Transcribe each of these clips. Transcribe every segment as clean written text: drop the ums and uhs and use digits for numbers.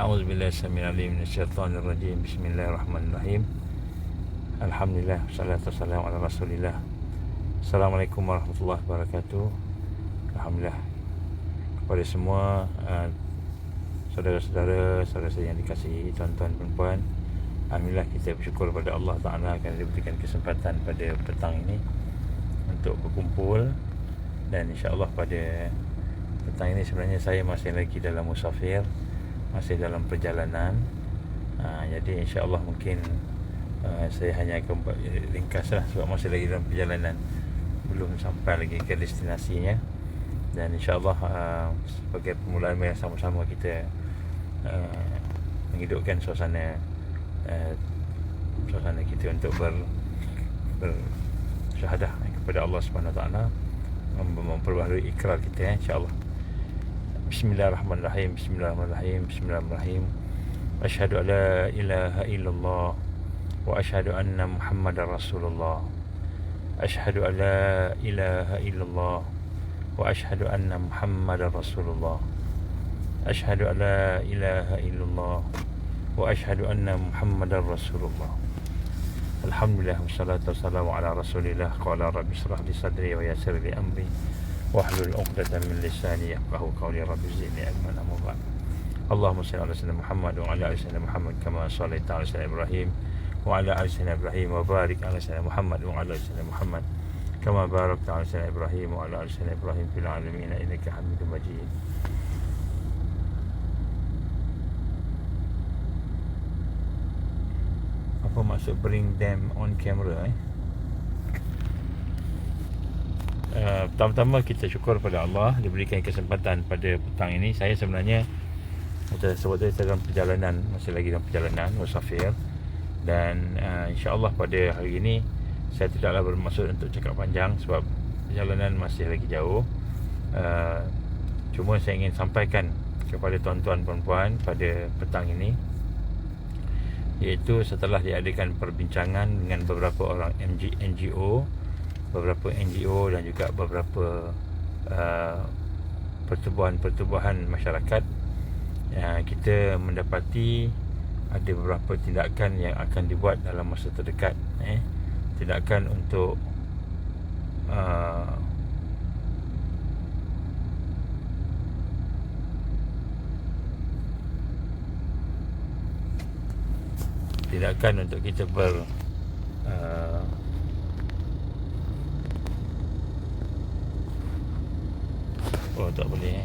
A'udzubillahi samil alim minasyaitonir rajim. Bismillahirrahmanirrahim. Alhamdulillah, wassalatu wassalamu ala Rasulillah. Assalamualaikum warahmatullahi wabarakatuh. Alhamdulillah kepada semua saudara-saudara saya yang dikasihi, tuan-tuan dan puan. Alhamdulillah kita bersyukur kepada Allah Ta'ala kerana diberikan kesempatan pada petang ini untuk berkumpul. Dan insya-Allah pada petang ini sebenarnya saya masih lagi dalam musafir, masih dalam perjalanan. Jadi insya-Allah mungkin saya hanya akan ringkaslah sebab masih lagi dalam perjalanan, belum sampai lagi ke destinasinya. Dan insya-Allah sebagai permulaan yang sama-sama kita menghidupkan suasana kita untuk bersyahadah kepada Allah Subhanahu Wa Taala, memperbaharui ikrar kita, insya-Allah. Bismillahirrahmanirrahim. Bismillahirrahmanirrahim. Bismillahirrahmanirrahim. Asyhadu an la ilaha illallah wa asyhadu anna Muhammadar Rasulullah. Asyhadu an la ilaha illallah wa asyhadu anna Muhammadar Rasulullah. Asyhadu an la ilaha illallah wa asyhadu anna Muhammadar Rasulullah. Alhamdulillah, wassalatu wassalamu ala Rasulillah. Qala rabbi shrah li sadri wa yassir li amri wahlul 'uqdatam min lisani yafqahu qawli. Rabbi zidni ilman. Amma ba'd. Allahumma shalli ala sayyidina Muhammad wa ala ali sayyidina Muhammad kama shallaita ala sayyidina Ibrahim wa ala ali sayyidina Ibrahim wa barik ala sayyidina Muhammad wa ala ali sayyidina Muhammad kama barakta ala sayyidina Ibrahim wa ala ali sayyidina Ibrahim fil alamin innaka Hamidum Majid. Apa maksud bring them on camera? Pertama-tama kita syukur pada Allah diberikan kesempatan pada petang ini. Saya sebenarnya sebab saya dalam perjalanan, masih lagi dalam perjalanan musafir. Dan insya-Allah pada hari ini saya tidaklah bermaksud untuk cakap panjang sebab perjalanan masih lagi jauh. Cuma saya ingin sampaikan kepada tuan-tuan dan puan pada petang ini, iaitu setelah diadakan perbincangan dengan beberapa orang NGO, beberapa NGO dan juga beberapa pertubuhan masyarakat, kita mendapati ada beberapa tindakan yang akan dibuat dalam masa terdekat. Tindakan untuk tindakan untuk kita tak boleh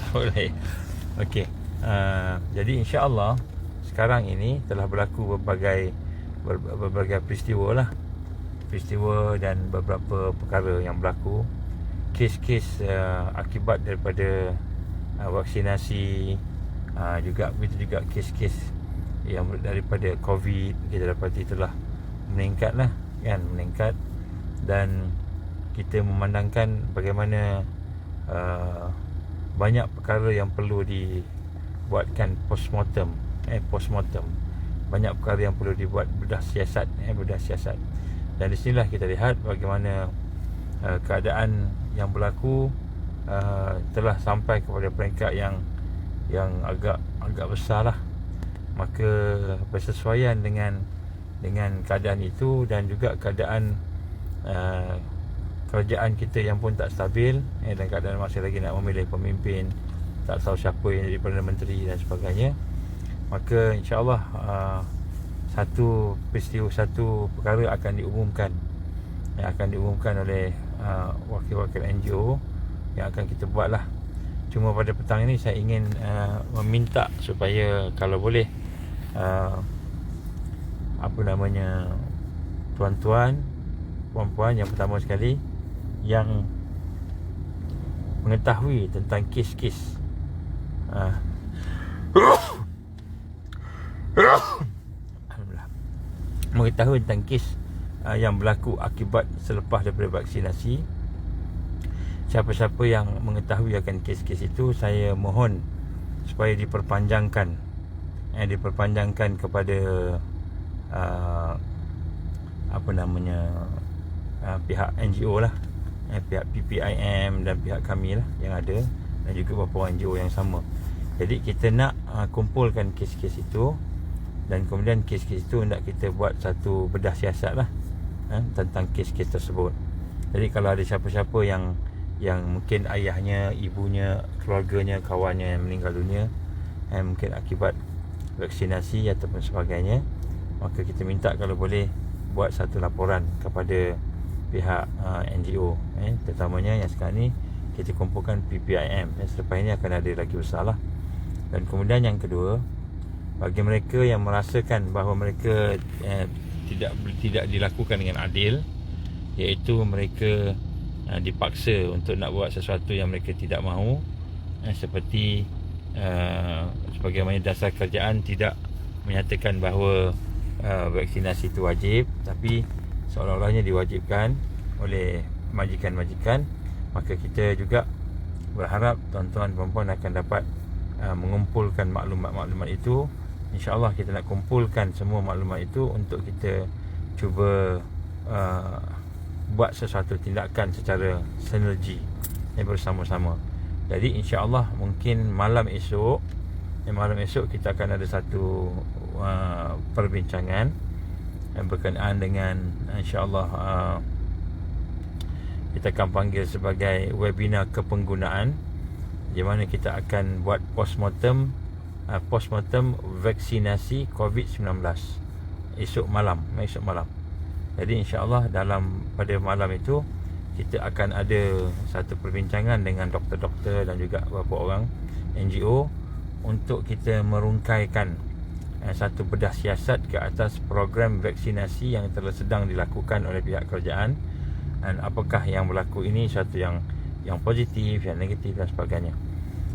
tak boleh. Okey, jadi insya-Allah sekarang ini telah berlaku berbagai peristiwa dan beberapa perkara yang berlaku, kes-kes akibat daripada vaksinasi, juga kes-kes yang daripada COVID kita dapati telah meningkat. Dan kita memandangkan bagaimana banyak perkara yang perlu dibuatkan postmortem. Banyak perkara yang perlu dibuat bedah siasat. Dan di sinilah kita lihat bagaimana keadaan yang berlaku telah sampai kepada peringkat yang agak besar lah. Maka bersesuaian dengan keadaan itu dan juga keadaan kerajaan kita yang pun tak stabil, dan keadaan masih lagi nak memilih pemimpin, tak tahu siapa yang jadi Perdana Menteri dan sebagainya. Maka insya-Allah satu perkara akan diumumkan oleh wakil-wakil NGO yang akan kita buatlah. Cuma pada petang ini saya ingin meminta supaya kalau boleh tuan-tuan, puan-puan, yang pertama sekali yang mengetahui tentang kes-kes mengetahui tentang kes yang berlaku akibat selepas daripada vaksinasi. Siapa-siapa yang mengetahui akan kes-kes itu, saya mohon supaya diperpanjangkan kepada pihak NGO lah, pihak PPIM dan pihak kami lah yang ada, dan juga beberapa NGO yang sama. Jadi kita nak kumpulkan kes-kes itu, dan kemudian kes-kes itu nak kita buat satu bedah siasat lah tentang kes-kes tersebut. Jadi kalau ada siapa-siapa yang mungkin ayahnya, ibunya, keluarganya, kawannya yang meninggal dunia mungkin akibat vaksinasi ataupun sebagainya, maka kita minta kalau boleh buat satu laporan kepada pihak NGO, terutamanya yang sekarang ni kita kumpulkan PPIM. Selepas ini akan ada lagi usaha lah. Dan kemudian yang kedua, bagi mereka yang merasakan bahawa mereka tidak dilakukan dengan adil, iaitu mereka dipaksa untuk nak buat sesuatu yang mereka tidak mahu, seperti sebagaimana dasar kerajaan tidak menyatakan bahawa vaksinasi itu wajib, tapi seolah-olahnya diwajibkan oleh majikan-majikan, maka kita juga berharap tuan-tuan dan puan akan dapat mengumpulkan maklumat-maklumat itu. InsyaAllah kita nak kumpulkan semua maklumat itu untuk kita cuba buat sesuatu tindakan secara sinergi bersama-sama. Jadi insyaAllah mungkin malam esok kita akan ada satu perbincangan berkenaan dengan insyaAllah kita akan panggil sebagai webinar kepenggunaan, di mana kita akan buat postmortem vaksinasi COVID-19 esok malam. Jadi insyaAllah pada malam itu kita akan ada satu perbincangan dengan doktor-doktor dan juga beberapa orang NGO untuk kita merungkaikan satu bedah siasat ke atas program vaksinasi yang telah sedang dilakukan oleh pihak kerajaan, dan apakah yang berlaku ini satu yang positif, yang negatif dan sebagainya.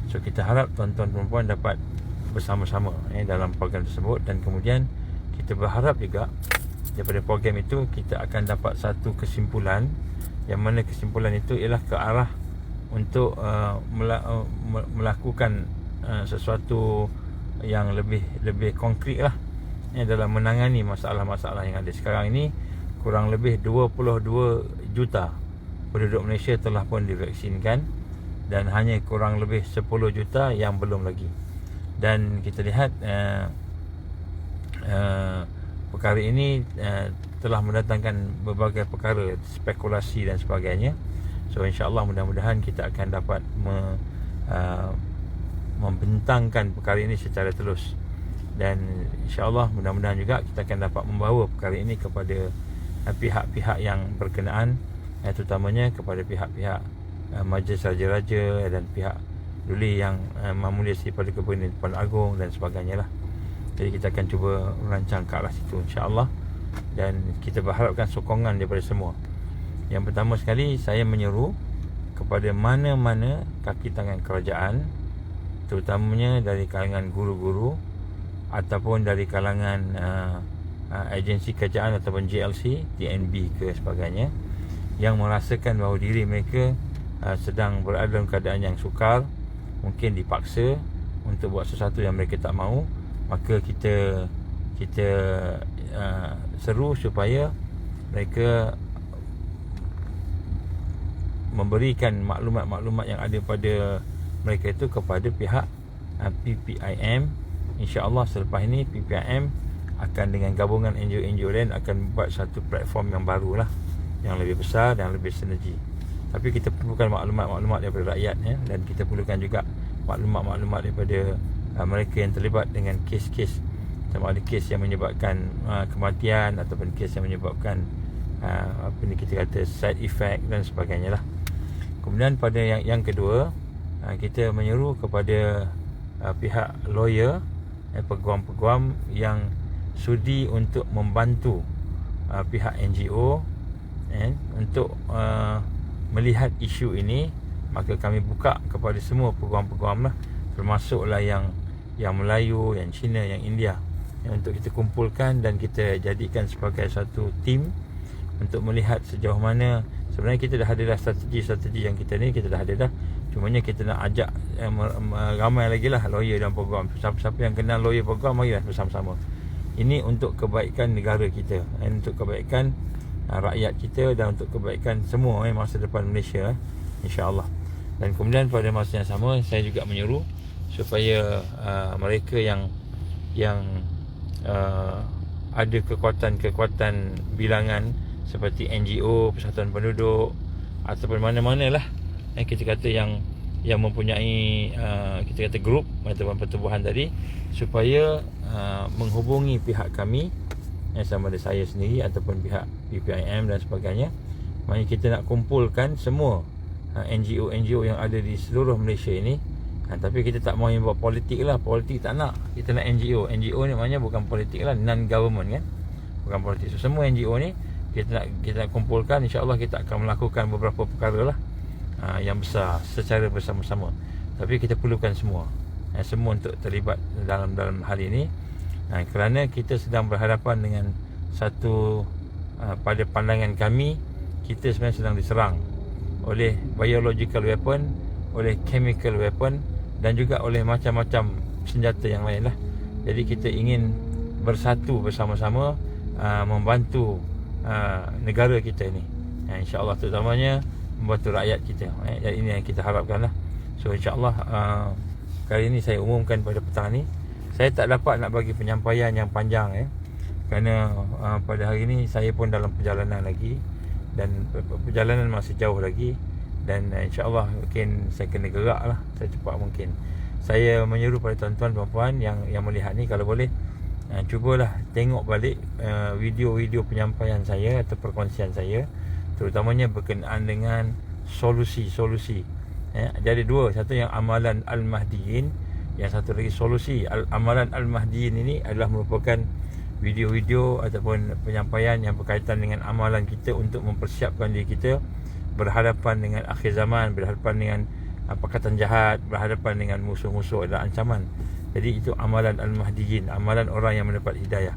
So kita harap tuan-tuan dan puan dapat bersama-sama dalam program tersebut, dan kemudian kita berharap juga daripada program itu kita akan dapat satu kesimpulan, yang mana kesimpulan itu ialah ke arah untuk melakukan sesuatu yang lebih konkret lah dalam menangani masalah-masalah yang ada sekarang ini. Kurang lebih 22 juta penduduk Malaysia telah pun divaksinkan, dan hanya kurang lebih 10 juta yang belum lagi. Dan kita lihat perkara ini telah mendatangkan berbagai perkara, spekulasi dan sebagainya. So insyaAllah mudah-mudahan kita akan dapat membentangkan perkara ini secara telus, dan insyaAllah mudah-mudahan juga kita akan dapat membawa perkara ini kepada pihak-pihak yang berkenaan, terutamanya kepada pihak-pihak Majlis Raja-Raja dan pihak duli yang memulis daripada Kebenaran Tuan Agong dan sebagainya lah. Jadi kita akan cuba merancang ke arah situ insyaAllah, dan kita berharapkan sokongan daripada semua. Yang pertama sekali, saya menyeru kepada mana-mana kaki tangan kerajaan, terutamanya dari kalangan guru-guru ataupun dari kalangan agensi kerajaan ataupun JLC, TNB ke sebagainya, yang merasakan bahawa diri mereka sedang berada dalam keadaan yang sukar, mungkin dipaksa untuk buat sesuatu yang mereka tak mahu, maka kita seru supaya mereka memberikan maklumat-maklumat yang ada pada mereka itu kepada pihak PPIM. InsyaAllah selepas ini PPIM akan dengan gabungan NGO-NGO lain akan buat satu platform yang baru lah, yang lebih besar dan lebih sinergi. Tapi kita perlukan maklumat-maklumat daripada rakyat, dan kita perlukan juga maklumat-maklumat daripada mereka yang terlibat dengan kes-kes, sama ada kes yang menyebabkan kematian ataupun kes yang menyebabkan kita kata side effect dan sebagainya lah. Kemudian pada yang kedua, kita menyeru kepada pihak lawyer, peguam-peguam yang sudi untuk membantu pihak NGO untuk melihat isu ini, maka kami buka kepada semua peguam-peguam lah, termasuklah yang Melayu, yang Cina, yang India, untuk kita kumpulkan dan kita jadikan sebagai satu tim untuk melihat sejauh mana sebenarnya kita dah ada dah strategi yang kita dah ada dah. Cumanya kita nak ajak ramai lagi lah lawyer dan peguam. Siapa-siapa yang kenal lawyer peguam, marilah bersama-sama. Ini untuk kebaikan negara kita, untuk kebaikan rakyat kita, dan untuk kebaikan semua masa depan Malaysia, insyaAllah. Dan kemudian pada masa yang sama, saya juga menyeru supaya mereka yang ada kekuatan bilangan seperti NGO, Persatuan Penduduk ataupun mana-manalah kita kata yang mempunyai kita kata grup ataupun pertubuhan tadi, supaya menghubungi pihak kami, sama ada saya sendiri ataupun pihak PPIM dan sebagainya. Maknanya kita nak kumpulkan semua NGO yang ada di seluruh Malaysia ini. Tapi kita tak mahu buat politik lah. Politik tak nak. Kita nak NGO ni maknanya bukan politik lah, non-government kan, bukan politik. So semua NGO ni kita nak kumpulkan. InsyaAllah kita akan melakukan beberapa perkara lah yang besar secara bersama-sama. Tapi kita perlukan semua untuk terlibat dalam hal ini, kerana kita sedang berhadapan dengan satu pada pandangan kami, kita sebenarnya sedang diserang oleh biological weapon, oleh chemical weapon, dan juga oleh macam-macam senjata yang lain lah. Jadi kita ingin bersatu bersama-sama membantu negara kita ini, insyaAllah, terutamanya membantu rakyat kita. Jadi ini yang kita harapkan lah. So insyaAllah kali ini saya umumkan pada petang ni. Saya tak dapat nak bagi penyampaian yang panjang kerana pada hari ini saya pun dalam perjalanan lagi, dan perjalanan masih jauh lagi, dan insyaAllah mungkin saya kena gerak lah secepat mungkin. Saya menyuruh pada tuan-tuan puan-puan yang melihat ni, kalau boleh cubalah tengok balik video-video penyampaian saya atau perkongsian saya, terutamanya berkenaan dengan solusi-solusi. Jadi dua, satu yang amalan Al-Mahdiyin, yang satu lagi solusi. Amalan Al-Mahdiyin ini adalah merupakan video-video ataupun penyampaian yang berkaitan dengan amalan kita untuk mempersiapkan diri kita berhadapan dengan akhir zaman, berhadapan dengan pakatan jahat, berhadapan dengan musuh-musuh adalah ancaman. Jadi itu amalan Al-Mahdiyin, amalan orang yang mendapat hidayah.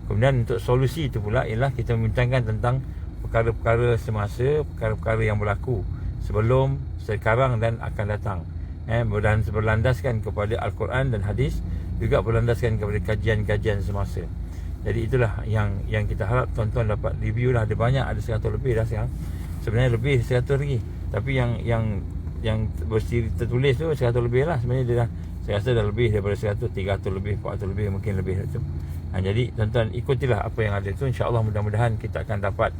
Kemudian untuk solusi itu pula ialah kita membincangkan tentang perkara-perkara semasa, perkara-perkara yang berlaku sebelum, sekarang dan akan datang, dan berlandaskan kepada Al-Quran dan hadis, juga berlandaskan kepada kajian-kajian semasa. Jadi itulah yang kita harap tuan-tuan dapat review lah. Ada banyak, ada 100 lebih dah sekarang. Sebenarnya lebih 100 lagi, tapi yang tertulis tu 100 lebih lah. Sebenarnya dia dah, saya rasa dah lebih daripada 100, 300 lebih, 400 lebih, mungkin lebih tu. Jadi tuan-tuan ikutilah apa yang ada tu. InsyaAllah mudah-mudahan kita akan dapat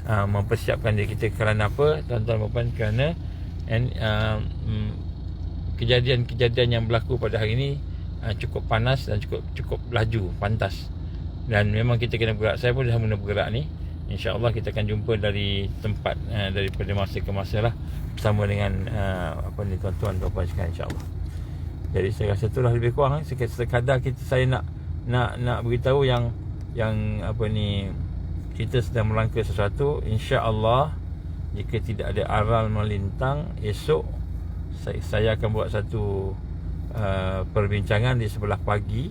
mempersiapkan diri kita. Kerana apa tuan-tuan puan-puan? Kerana kejadian-kejadian yang berlaku pada hari ini cukup panas dan cukup laju, pantas. Dan memang kita kena bergerak. Saya pun dah mula bergerak ni. InsyaAllah kita akan jumpa dari tempat daripada masa ke masa lah, bersama dengan tuan-tuan puan-puan sekalian, insyaAllah. Jadi saya rasa itulah lebih kurang sekadar saya nak beritahu yang kita sedang melangkah sesuatu. InsyaAllah jika tidak ada aral melintang, esok saya akan buat satu perbincangan di sebelah pagi,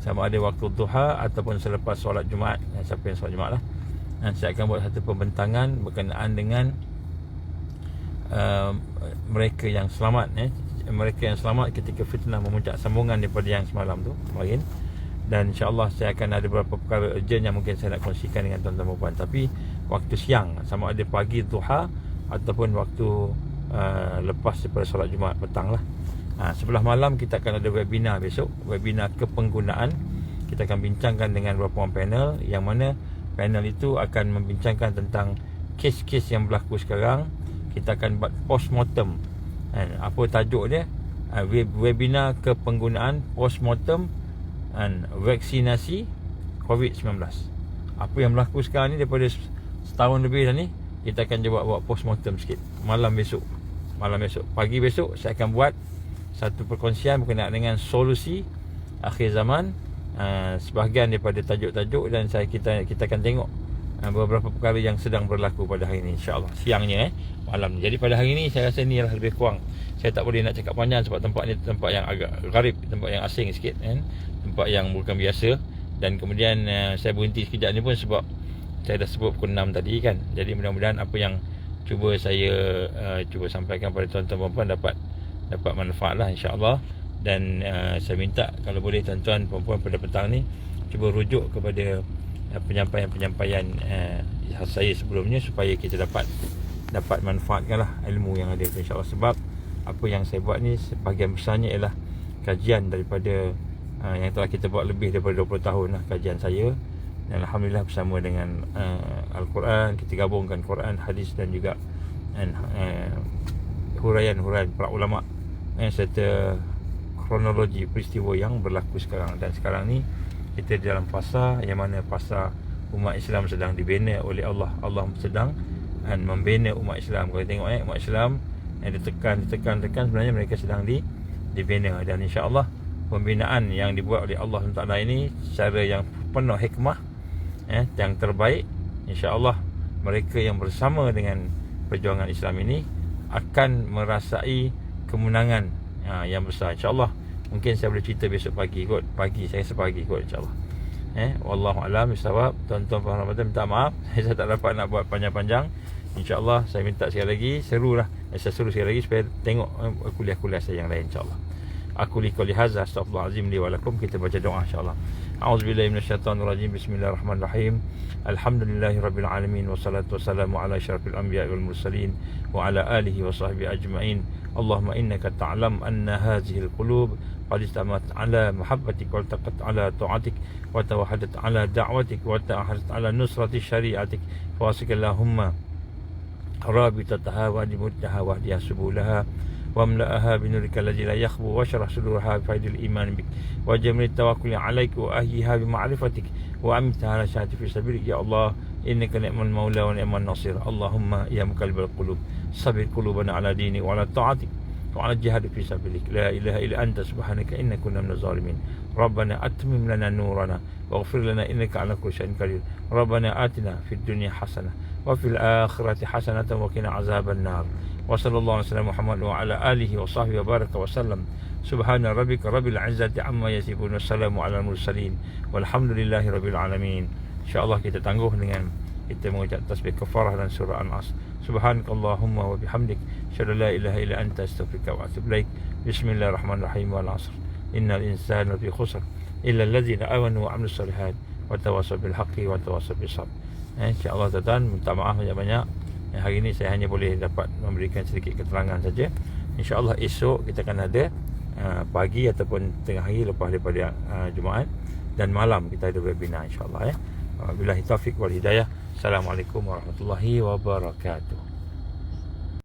sama ada waktu duha ataupun selepas solat Jumaat. Siapa yang solat Jumaat lah, saya akan buat satu pembentangan berkenaan dengan mereka yang selamat, mereka yang selamat ketika fitnah memuncak, sambungan daripada yang semalam tu kemarin. Dan insyaAllah saya akan ada beberapa perkara urgent yang mungkin saya nak kongsikan dengan tuan-tuan dan puan, tapi waktu siang, sama ada pagi duha ataupun waktu lepas daripada solat Jumaat petang lah. Sebelah malam kita akan ada webinar besok, webinar kepenggunaan. Kita akan bincangkan dengan beberapa orang panel, yang mana panel itu akan membincangkan tentang kes-kes yang berlaku sekarang. Kita akan buat postmortem. Apa tajuk dia? Webinar kepenggunaan postmortem vaksinasi COVID-19. Apa yang berlaku sekarang ni daripada setahun lebih dah ni, kita akan buat postmortem sikit malam besok. Pagi besok saya akan buat satu perkongsian berkenaan dengan solusi akhir zaman, sebahagian daripada tajuk-tajuk, dan kita akan tengok beberapa perkara yang sedang berlaku pada hari ini, insyaAllah siangnya malam ni. Jadi pada hari ini saya rasa ni lah lebih kurang. Saya tak boleh nak cakap panjang sebab tempat ni tempat yang agak gharib, tempat yang asing sikit, tempat yang bukan biasa. Dan kemudian saya berhenti sekejap ni pun sebab saya dah sebut pukul 6 tadi kan. Jadi mudah-mudahan apa yang saya cuba sampaikan pada tuan-tuan puan-puan dapat manfaat lah, insyaAllah. Dan saya minta kalau boleh tuan-tuan puan-puan pada petang ni cuba rujuk kepada penyampaian saya sebelumnya, supaya kita dapat manfaatkan lah ilmu yang ada tu, insyaAllah. Sebab apa yang saya buat ni sebahagian besarnya ialah kajian daripada yang telah kita buat lebih daripada 20 tahun lah kajian saya. Dan Alhamdulillah bersama dengan Al-Quran, kita gabungkan Quran, hadis dan juga huraian-huraian para ulama serta kronologi peristiwa yang berlaku sekarang. Dan sekarang ni kita di dalam fasa yang mana fasa umat Islam sedang dibina oleh Allah. Allah sedang membina umat Islam. Kalau tengok umat Islam yang ditekan sebenarnya mereka sedang dibina. Dan insya-Allah pembinaan yang dibuat oleh Allah SWT ini secara yang penuh hikmah, yang terbaik, insya-Allah mereka yang bersama dengan perjuangan Islam ini akan merasai kemenangan yang besar, insya-Allah. Mungkin saya boleh cerita besok pagi kot. Saya sepagi kot, insya-Allah. Wallahu alam bisawab. Tuan-tuan puan Ramadan, minta maaf saya tak dapat nak buat panjang-panjang. InsyaAllah saya minta sekali lagi, serulah saya suruh sekali lagi supaya tengok kuliah-kuliah saya yang lain, insyaAllah. Aku li qouli hadza astaghfirullahalazim li wa lakum. Kita baca doa, insyaAllah. A'udzubillahi minasyaitonirrajim. Bismillahirrahmanirrahim. Alhamdulillahirabbil alamin wassalatu wassalamu ala asyrafil anbiya'i wal mursalin wa ala alihi wa sahbihi ajma'in. Allahumma innaka ta'lam anna hadhihi al-qulub qad istamat ala mahabbatik wa taqat ala ta'atik wa tawahadat ala da'watik wa ta'ahadat ala nusrati syari'atik. Fawasikallahumma rabitataha wa dimuddaha wa hdiya subulaha واملأها بنورك الذي لا يخبو واشرح صدورها بفيض الإيمان بك وجميل التوكل عليك وأهيها بمعرفتك وأمتها على شهادة في سبيلك يا الله إنك نعم المولى ونعم النصير. اللهم يا مقلب القلوب صبر قلوبنا على دينك وعلى طاعتك وعلى الجهاد في سبيلك. لا إله إلا أنت سبحانك إنا كنا من الظالمين. ربنا أتمم لنا نورنا واغفر لنا إنك على كل شيء قدير. ربنا آتنا في الدنيا حسنة وفي الآخرة حسنة وقنا عذاب النار. وصلى الله على سيدنا محمد وعلى آله وصحبه وبارك وسلم. سبحان ربك رب العزة عما يصفون والسلام على المرسلين والحمد لله رب العالمين. InsyaAllah kita tangguh dengan kita mengucap tasbih kafarah dan surah An-Nas. Subhanakallahumma wa bihamdik, asyhadu la ilaha illa anta, astaghfiruka wa atubu ilaik. Bismillahirrahmanirrahim. Wal 'asr. Innal insana lafi khusr illa allazina amanu wa 'amilus shalihat wa tawassaw bil haqqi wa tawassaw bis sabr. InsyaAllah tuan-tuan, minta maaf banyak-banyak. Hari ini saya hanya boleh dapat memberikan sedikit keterangan saja. InsyaAllah esok kita akan ada pagi ataupun tengah hari lepas daripada Jumaat, dan malam kita ada webinar, insyaAllah. Wabillahi taufiq wal hidayah. Assalamualaikum warahmatullahi wabarakatuh.